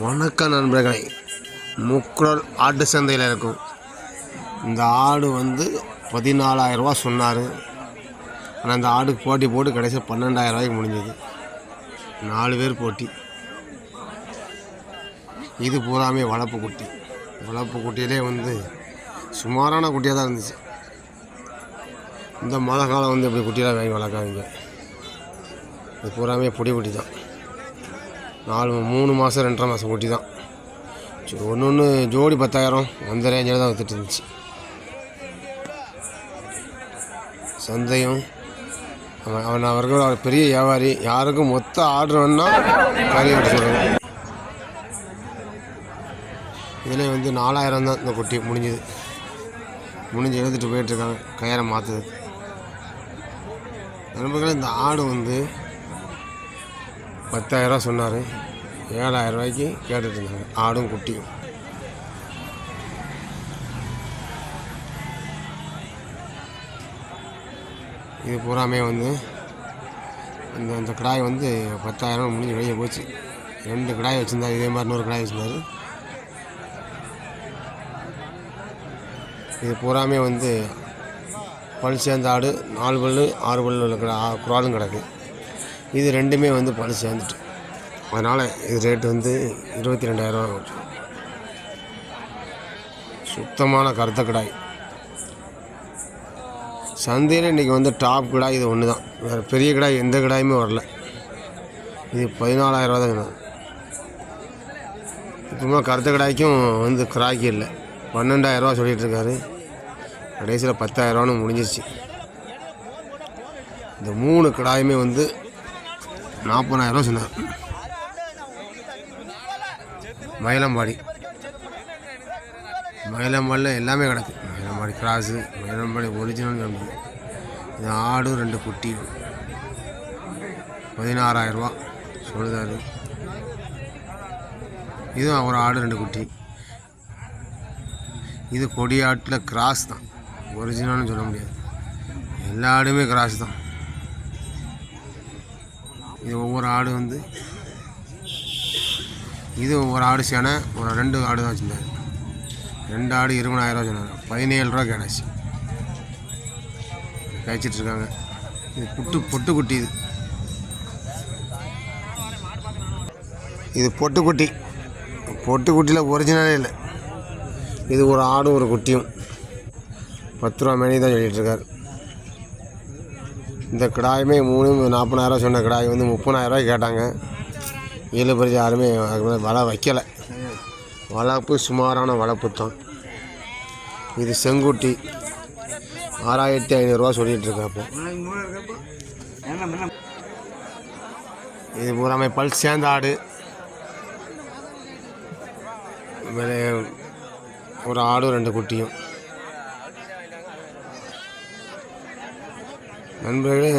வணக்கம் நண்பர்களே, முக்குரல் ஆட்டு சந்தையில் இருக்கும். இந்த ஆடு 14,000 ரூபா சொன்னார். ஆனால் அந்த ஆடுக்கு போட்டி போட்டு கடைசியாக 12,000 ரூபாய்க்கு முடிஞ்சது. 4 பேர் போட்டி. இது பூராமே வளர்ப்பு குட்டி. வளர்ப்பு குட்டியிலே சுமாரான குட்டியாக தான் இருந்துச்சு. இந்த மழை காலம் இப்படி குட்டியெல்லாம் வாங்கி வளர்க்காதீங்க. இது பூராமே பொடி குட்டி தான். 3 மாதம் 2.5 மாதம் குட்டி தான். ஒன்று ஜோடி 10,000 அந்த ரேஞ்சில் தான் விற்றுட்டு இருந்துச்சு. சந்தையும் அவர்கள் பெரிய வியாபாரி. யாருக்கும் மொத்த ஆர்டர் வேணால் கறி வெட்டி சொல்லுங்கள். இதில் 4,000 தான் இந்த குட்டி முடிஞ்சு எழுதிட்டு போயிட்டுருக்காங்க கயிறை மாற்றுது. நண்பர்களே, இந்த ஆடு 10,000 ரூபா சொன்னார். 7,000 ரூபாய்க்கு கேட்டுட்டு இருந்தாங்க ஆடும் குட்டியும். இது பூராமே இந்த கடாய் 10,000 முடிஞ்சு வெளியே போச்சு. 2 கடாய் வச்சுருந்தார். இதே மாதிரி 100 கடாய் வச்சுருந்தார். இது பூராமே பல் சேர்ந்த ஆடு. 4 பல் 6 பல் உள்ள குறாலும் கிடக்கு. இது ரெண்டுமே பல் சேர்ந்துட்டு. அதனால் இது ரேட்டு 22,000 ரூபா. சுத்தமான கருத்த கடாய். சந்தையில் இன்றைக்கி டாப் கடாய் இது ஒன்று தான். வேறு பெரிய கடாய் எந்த கடாயுமே வரல. இது 14,000 ரூபா தான். இப்போமா கருத்த கடாய்க்கும் கிராக்கி இல்லை. 12,000 ரூபா சொல்லிகிட்ருக்காரு. கடைசியில் 10,000 ரூபான்னு முடிஞ்சிருச்சு. இந்த 3 கடாயுமே 40,000 ரூபா சொன்னார். மயிலம்பாடியில் எல்லாமே கிடக்கு. மயிலம்பாடி கிராஸு, மயிலம்பாடி ஒரிஜினல் கிடக்கு. இது ஆடு 2 குட்டி 16,000 ரூபா சொல்லுதாரு. இதுவும் ஒரு ஆடு 2 குட்டி. இது கொடியாட்டில் கிராஸ் தான், ஒரிஜினல்னு சொல்ல முடியாது. எல்லா ஆடுமே கிராஸ் தான். இது ஒவ்வொரு ஆடு இது ஒவ்வொரு ஆடு சேனை. ஒரு 2 ஆடு தான் வச்சுருந்தாரு. 2 ஆடு 20,000 ரூபா சொன்னாங்க. 17 ரூபா கேடாச்சு. கழிச்சிட்ருக்காங்க. இது பொட்டு குட்டி. இது பொட்டு குட்டியில் ஒரிஜினலே இல்லை. இது ஒரு ஆடும் ஒரு குட்டியும் 10 ரூபா மேனி தான் சொல்லிகிட்ருக்காரு. இந்த கடாயுமே 3 40,000 ரூபா சொன்ன கடாய் 30,000 ரூபாய்க்கு கேட்டாங்க. ஏழு பரிசு யாருமே வலை வைக்கலை. வளர்ப்பு சுமாரான வளர்ப்பு தான். இது செங்குட்டி 6,500 ரூபா சொல்லிகிட்ருக்காப்போ. இது பூராமே பல் சேர்ந்த ஆடு. ஒரு ஆடும் 2 குட்டியும். நண்பர்களே,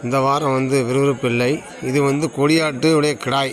இந்த வாரம் விறுவிறுப்பு இல்லை. இது கொடியாட்டு உடைய கிடாய்.